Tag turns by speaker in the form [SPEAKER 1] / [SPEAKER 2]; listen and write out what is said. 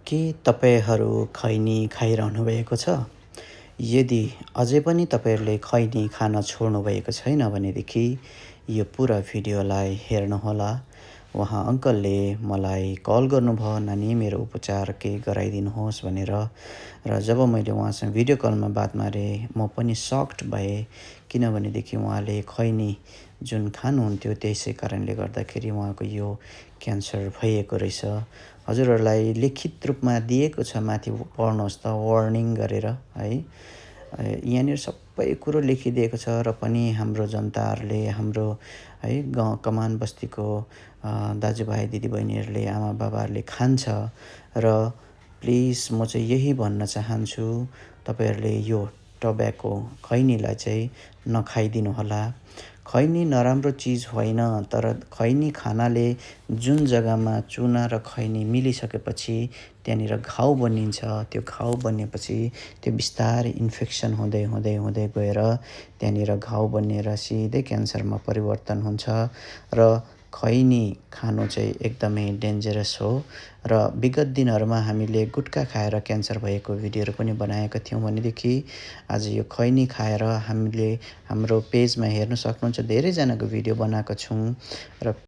[SPEAKER 1] के तपाईँहरू खैनी खाइरहनु भएको छ? यदि अझै पनि तपाईँहरूले खैनी खान छोड्नुभएको छैन भनेदेखि यो पुरा भिडियोलाई हेर्नुहोला। उहाँ अङ्कलले मलाई कल गर्नुभयो, "नानी मेरो उपचार केही गराइदिनुहोस्" भनेर। र जब मैले उहाँसँग भिडियो कलमा बात मारेँ, म पनि सक्ड भएँ। किनभनेदेखि उहाँले खैनी जुन खानुहुन्थ्यो त्यसै कारणले गर्दाखेरि उहाँको यो क्यान्सर भइएको रहेछ। हजुरहरूलाई लिखित रूपमा दिएको छ, माथि पढ्नुहोस् त वार्निङ गरेर है। यहाँनिर सबै कुरो लेखिदिएको छ र पनि हाम्रो जनताहरूले, हाम्रो है कमान बस्तीको दाजुभाइ दिदीबहिनीहरूले, आमाबाबाहरूले खान्छ। र प्लिज म चाहिँ यही भन्न चाहन्छु, तपाईँहरूले यो टोब्याको खैनीलाई चाहिँ नखाइदिनुहोला। खैनी नराम्रो चिज होइन, तर खैनी खानाले जुन जग्गामा चुना र खैनी मिलिसकेपछि त्यहाँनिर घाउ बनिन्छ। त्यो घाउ बनेपछि त्यो बिस्तारै इन्फेक्सन हुँदै हुँदै हुँदै गएर त्यहाँनिर घाउ बनिएर सिधै क्यान्सरमा परिवर्तन हुन्छ। र खैनी खानु चाहिँ एकदमै डेन्जरस हो। र विगत दिनहरूमा हामीले गुट्का खाएर क्यान्सर भएको भिडियोहरू पनि बनाएका थियौँ भनेदेखि आज यो खैनी खाएर हामीले हाम्रो पेजमा हेर्न सक्नुहुन्छ, धेरैजनाको भिडियो बनाएको छौँ। र